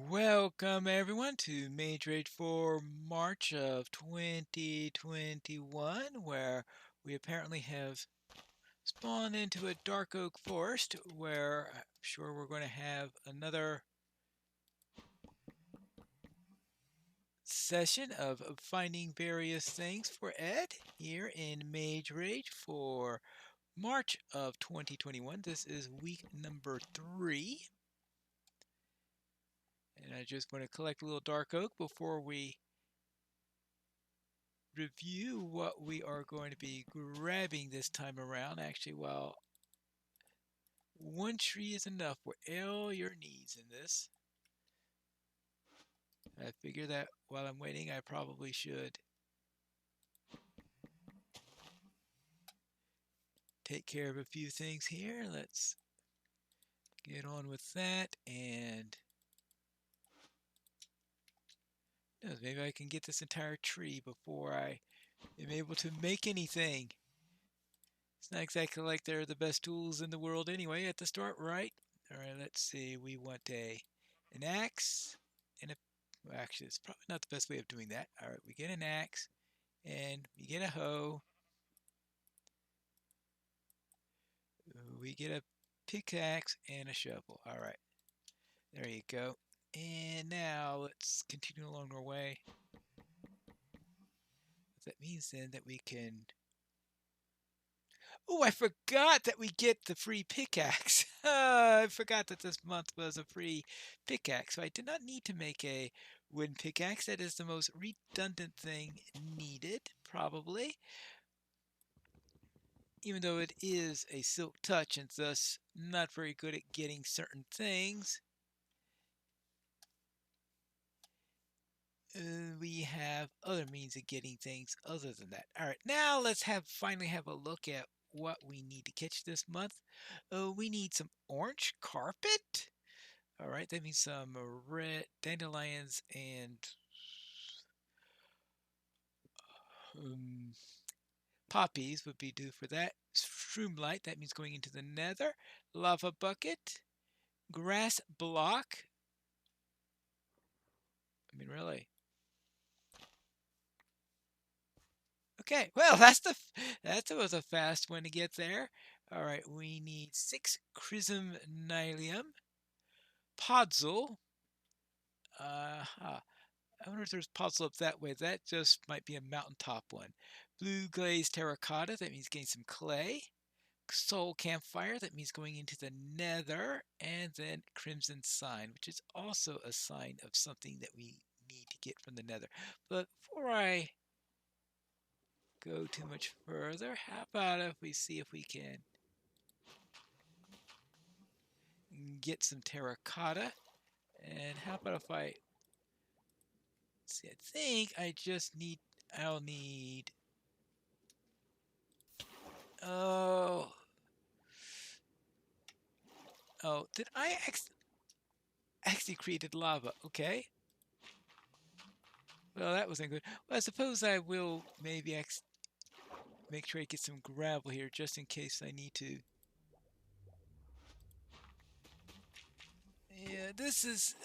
Welcome everyone to Mage Rage for March of 2021, where we apparently have spawned into a dark oak forest where I'm sure we're going to have another session of finding various things for Ed here in Mage Rage for March of 2021. This is week number 3. And I just want to collect a little dark oak before we review what we are going to be grabbing this time around. Actually, well, one tree is enough for all your needs in this. I figure that while I'm waiting, I probably should take care of a few things here. Let's get on with that, and maybe I can get this entire tree before I am able to make anything. It's not exactly like they're the best tools in the world anyway at the start, right? All right, let's see. We want an axe and a. Well, actually, it's probably not the best way of doing that. All right, we get an axe and we get a hoe. We get a pickaxe and a shovel. All right, there you go. And now let's continue along our way. That means then that we can. Oh, I forgot that we get the free pickaxe. I forgot that this month was a free pickaxe. So I did not need to make a wooden pickaxe. That is the most redundant thing needed, probably. Even though it is a silk touch and thus not very good at getting certain things. We have other means of getting things other than that. All right, now let's finally have a look at what we need to catch this month. We need some orange carpet. All right, that means some red dandelions and um, poppies would be due for that. Shroomlight, that means going into the nether. Lava bucket. Grass block. I mean, really. Okay, well, that was a fast one to get there. All right, we need 6 Chrism Nylium, Podzol. I wonder if there's Podzol up that way. That just might be a mountaintop one. Blue Glazed Terracotta, that means getting some clay. Soul Campfire, that means going into the nether. And then Crimson Sign, which is also a sign of something that we need to get from the nether. But before I go too much further, how about if we see if we can get some terracotta? And how about if I see, I think I'll need, oh, did I actually created lava? Okay. Well, that wasn't good. Well, I suppose I will maybe make sure I get some gravel here just in case I need to. Yeah, this is,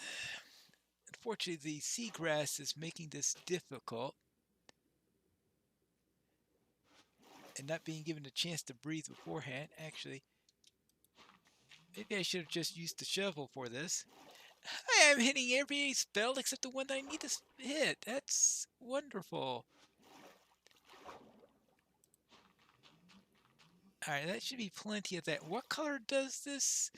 unfortunately, the seagrass is making this difficult. And not being given a chance to breathe beforehand. Actually, maybe I should have just used the shovel for this. I am hitting every spell except the one that I need to hit. That's wonderful. Alright, that should be plenty of that. What color does this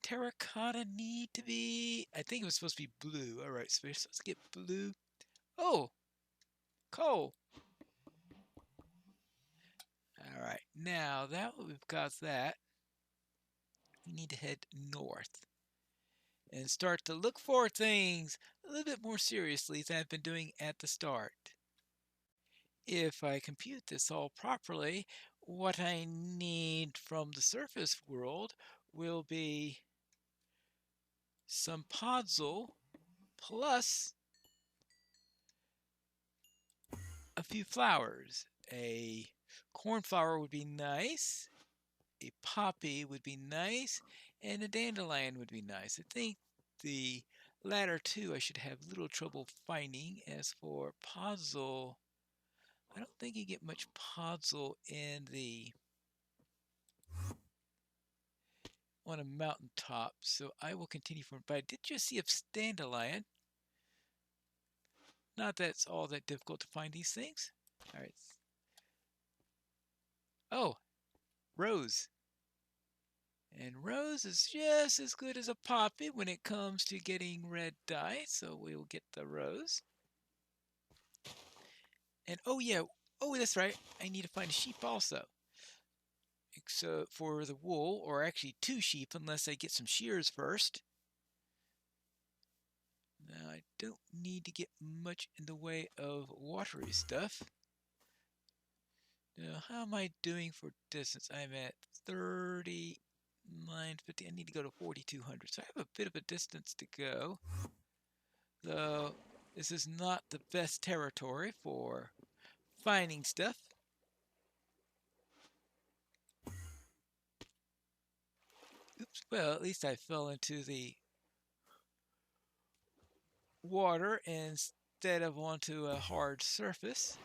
terracotta need to be? I think it was supposed to be blue. Alright, so we're supposed to get blue. Oh, coal. Alright, now that we've got that, we need to head north and start to look for things a little bit more seriously than I've been doing at the start. If I compute this all properly, what I need from the surface world will be some podzol plus a few flowers. A cornflower would be nice, a poppy would be nice, and a dandelion would be nice. I think the Ladder 2 I should have little trouble finding. As for puzzle, I don't think you get much puzzle in the on a mountaintop, so I will continue from. But I did just see a dandelion. Not that it's all that difficult to find these things. All right. Oh, rose. And rose is just as good as a poppy when it comes to getting red dye, so we will get the rose. And oh yeah, oh that's right, I need to find a sheep also. So for the wool, or actually 2 sheep unless I get some shears first. Now I don't need to get much in the way of watery stuff. Now how am I doing for distance? I'm at 3950. I need to go to 4200, so I have a bit of a distance to go. Though this is not the best territory for finding stuff. Oops, well, at least I fell into the water instead of onto a hard surface.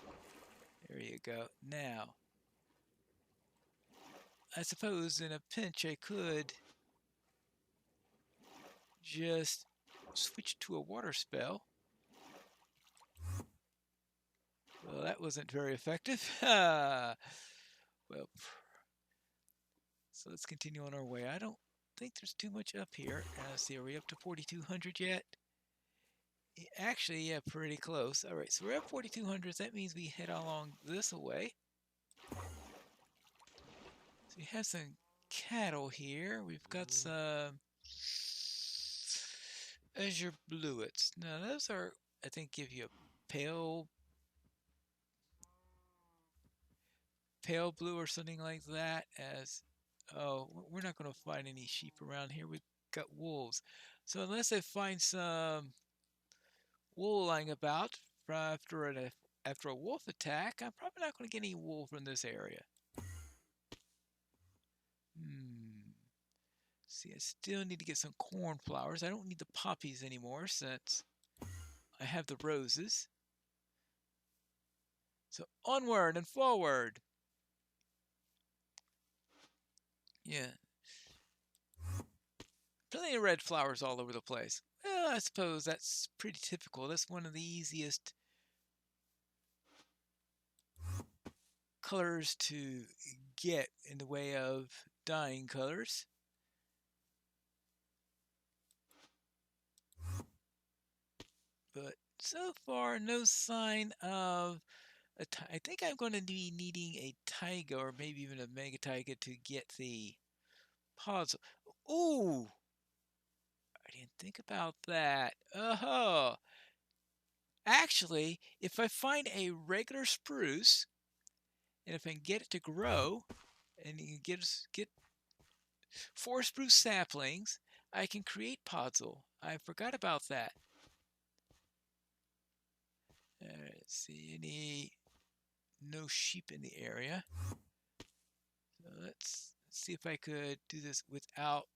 There you go. Now, I suppose in a pinch I could just switch to a water spell. Well, that wasn't very effective. Well, so let's continue on our way. I don't think there's too much up here. Let's see, are we up to 4200 yet? Actually, yeah, pretty close. All right, so we're at 4200. That means we head along this way. So we have some cattle here. We've got some azure bluets. Now, those are, I think, give you a pale blue or something like that. As oh, we're not going to find any sheep around here. We've got wolves. So unless I find some wool lying about after a wolf attack, I'm probably not going to get any wool from this area. See, I still need to get some cornflowers. I don't need the poppies anymore since I have the roses. So onward and forward. Yeah. Plenty of red flowers all over the place. Well, I suppose that's pretty typical. That's one of the easiest colors to get in the way of dyeing colors. But so far, no sign of I think I'm going to be needing a taiga or maybe even a mega taiga to get the pods. Ooh, I didn't think about that. Oh, actually, if I find a regular spruce and if I can get it to grow and you get 4 spruce saplings, I can create podzol. I forgot about that. Let's see, no sheep in the area. So let's see if I could do this without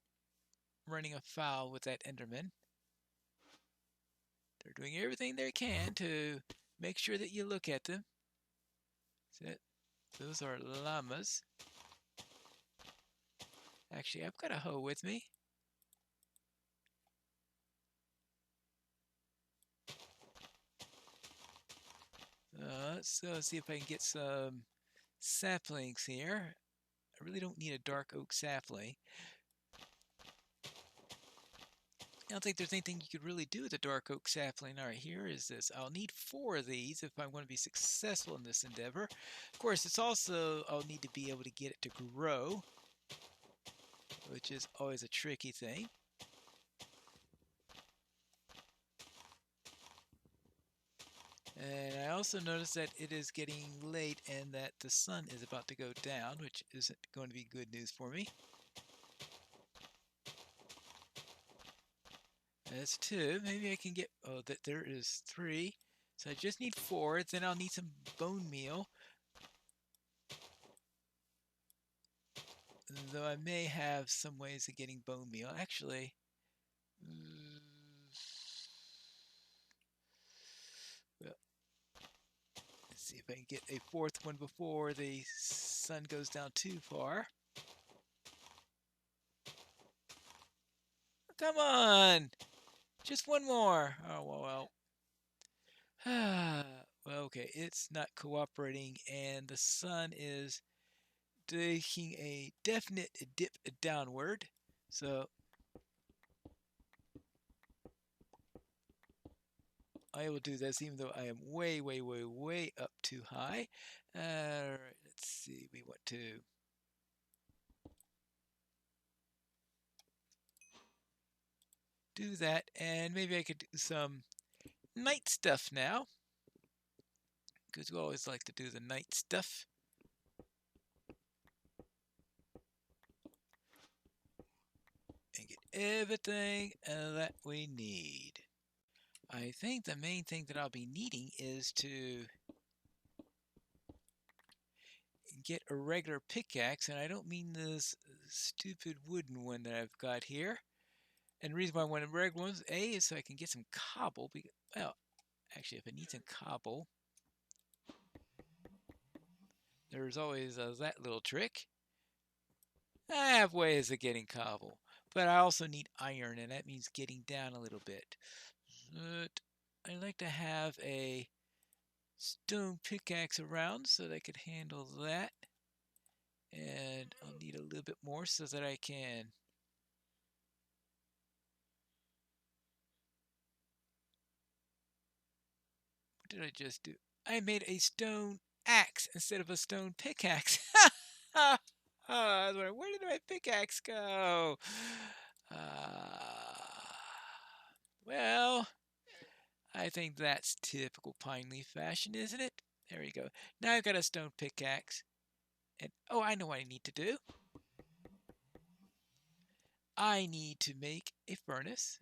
running afoul with that Enderman. They're doing everything they can to make sure that you look at them. Those are llamas. Actually, I've got a hoe with me. Let's see if I can get some saplings here. I really don't need a dark oak sapling. I don't think there's anything you could really do with a dark oak sapling. All right, here is this. I'll need 4 of these if I'm going to be successful in this endeavor. Of course, it's also, I'll need to be able to get it to grow, which is always a tricky thing. And I also noticed that it is getting late and that the sun is about to go down, which isn't going to be good news for me. That's 2. Maybe I can get, oh, there is 3. So I just need 4. Then I'll need some bone meal. Though I may have some ways of getting bone meal. Actually, I can get a fourth one before the sun goes down too far. Come on! Just one more. Oh, well. Well, okay, it's not cooperating, and the sun is taking a definite dip downward. So I will do this even though I am way, way, way, way up too high. Alright, let's see. We want to do that, and maybe I could do some night stuff now, because we always like to do the night stuff. And get everything that we need. I think the main thing that I'll be needing is to get a regular pickaxe, and I don't mean this stupid wooden one that I've got here. And the reason why I want a regular one is so I can get some cobble. Well, actually, if I need some cobble, there's always that little trick. I have ways of getting cobble, but I also need iron, and that means getting down a little bit. But I like to have a stone pickaxe around so that I could handle that. And I'll need a little bit more so that I can what did I just do? I made a stone axe instead of a stone pickaxe. Where did my pickaxe go? Well, I think that's typical pine leaf fashion, isn't it? There we go. Now I've got a stone pickaxe. And oh, I know what I need to do. I need to make a furnace.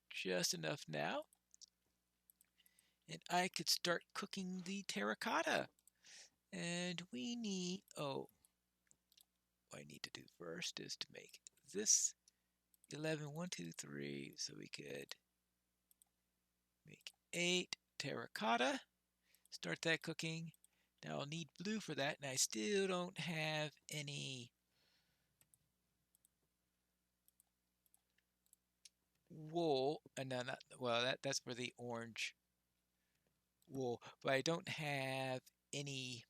Just enough now. And I could start cooking the terracotta. And we need, what I need to do first is to make this 11, 1, 2, 3, so we could make 8 terracotta. Start that cooking. Now I'll need blue for that, and I still don't have any wool. No, not well. That's for the orange wool, but I don't have any.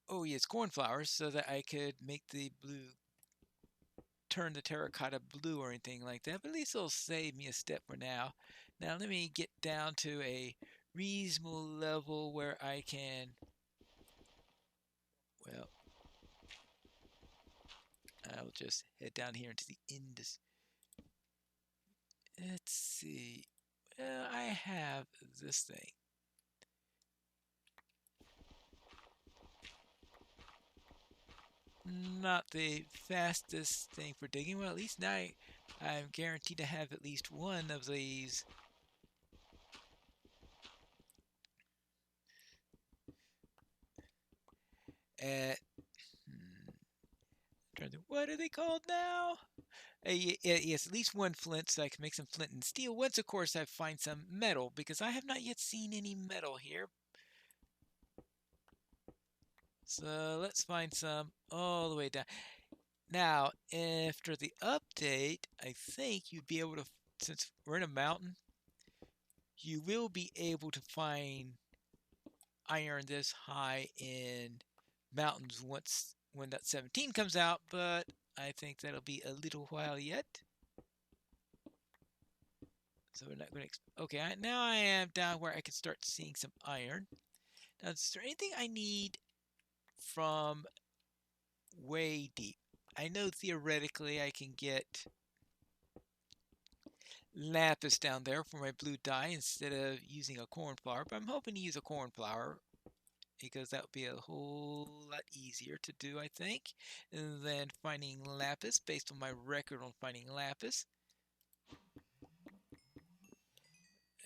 Oh yes, cornflowers, so that I could make the blue, turn the terracotta blue or anything like that. But at least it'll save me a step for now. Now let me get down to a reasonable level where I can. Well, I'll just head down here into the Indus. Let's see. Well, I have this thing. Not the fastest thing for digging. Well, at least now I'm guaranteed to have at least one of these. What are they called now? Yes, at least one flint, so I can make some flint and steel. Once, of course, I find some metal, because I have not yet seen any metal here. So let's find some all the way down. Now, after the update, I think you'd be able to, since we're in a mountain, you will be able to find iron this high in mountains when that 17 comes out, but I think that'll be a little while yet. So we're not going to. Okay, now I am down where I can start seeing some iron. Now, is there anything I need from way deep? I know theoretically I can get lapis down there for my blue dye instead of using a cornflower, but I'm hoping to use a cornflower because that would be a whole lot easier to do, I think, than finding lapis based on my record on finding lapis.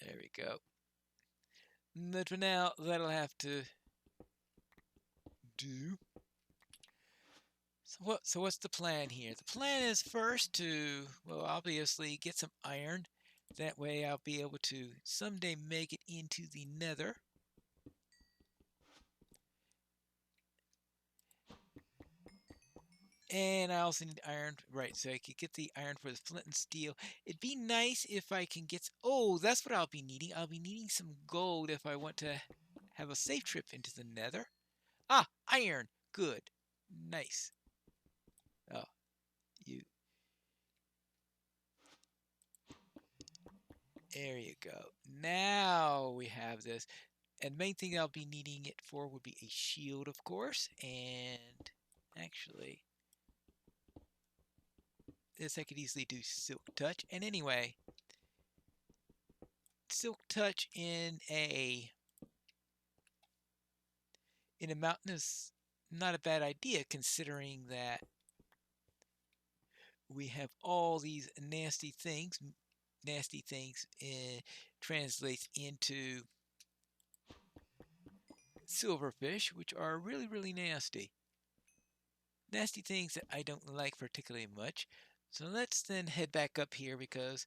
There we go. But for now, that'll have to do. So what's the plan here? The plan is first to, well, obviously get some iron. That way I'll be able to someday make it into the nether. And I also need iron, right, so I could get the iron for the flint and steel. It'd be nice if I can get, oh, that's what I'll be needing. I'll be needing some gold if I want to have a safe trip into the nether. Ah, iron, good, nice. Oh, you, there you go. Now we have this. And the main thing I'll be needing it for would be a shield, of course. And actually, this I could easily do silk touch. And anyway, silk touch in a mountain is not a bad idea, considering that we have all these nasty things. Nasty things translates into silverfish, which are really, really nasty. Nasty things that I don't like particularly much. So let's then head back up here because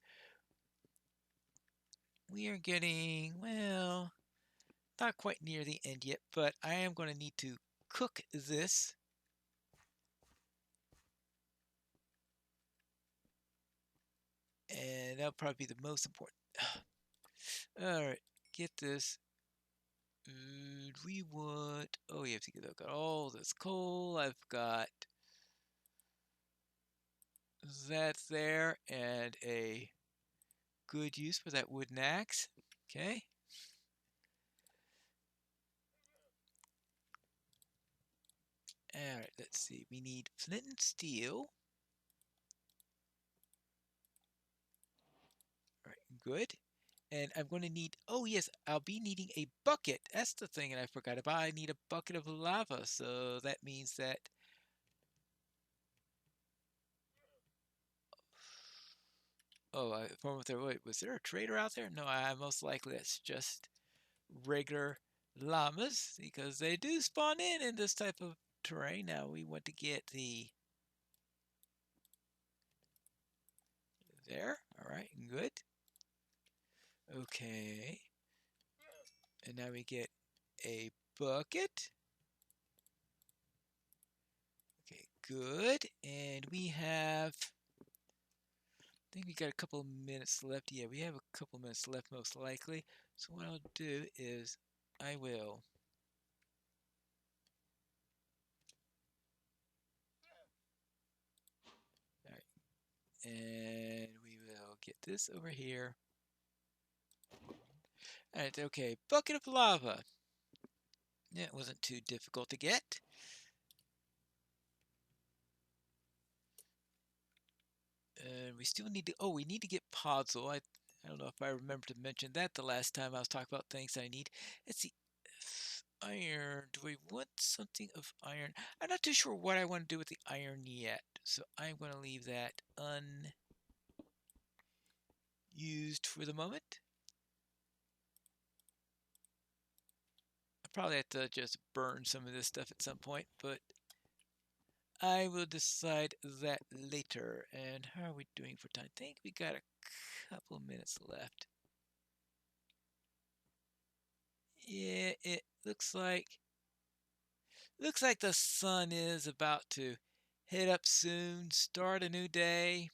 we are getting, well, not quite near the end yet, but I am going to need to cook this. And that'll probably be the most important. All right, get this. We want, oh, you have to get, I've got all this coal. I've got that there and a good use for that wooden axe. Okay. All right, let's see. We need flint and steel. All right, good. And I'm going to need, oh yes, I'll be needing a bucket. That's the thing that I forgot about. I need a bucket of lava. So that means that, oh, wait, was there a trader out there? No, I most likely that's just regular llamas because they do spawn in this type of terrain. Now we want to get the, there. All right, good. Okay. And now we get a bucket. Okay, good. And we have, I think we got a couple minutes left. Yeah, we have a couple minutes left most likely. So what I'll do is I will, all right, and we will get this over here. All right, okay, bucket of lava. Yeah, it wasn't too difficult to get. And we still need to, oh, we need to get Podzol. I don't know if I remember to mention that the last time I was talking about things I need. Let's see. Iron. Do we want something of iron? I'm not too sure what I want to do with the iron yet. So I'm going to leave that unused for the moment. I probably have to just burn some of this stuff at some point, but I will decide that later. And how are we doing for time? I think we got a couple minutes left. Yeah, it looks like the sun is about to head up soon, start a new day,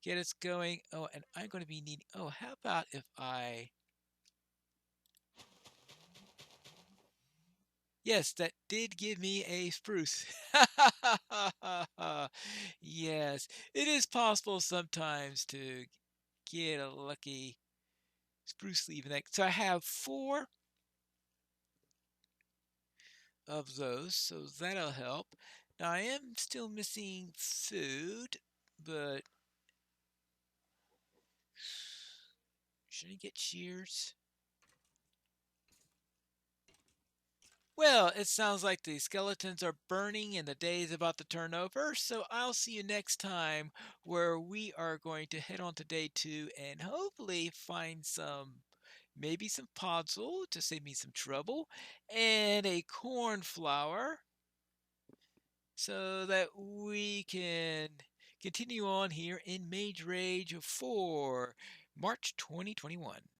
get us going. Oh, and I'm going to be needing, oh, how about if I, yes, that did give me a spruce. Yes, it is possible sometimes to get a lucky spruce leaf. So I have 4 of those, so that'll help. Now I am still missing food, but should I get shears? Well, it sounds like the skeletons are burning and the day is about to turn over, so I'll see you next time where we are going to head on to day 2 and hopefully find maybe some podzol to save me some trouble, and a cornflower so that we can continue on here in Mage Rage for March 2021.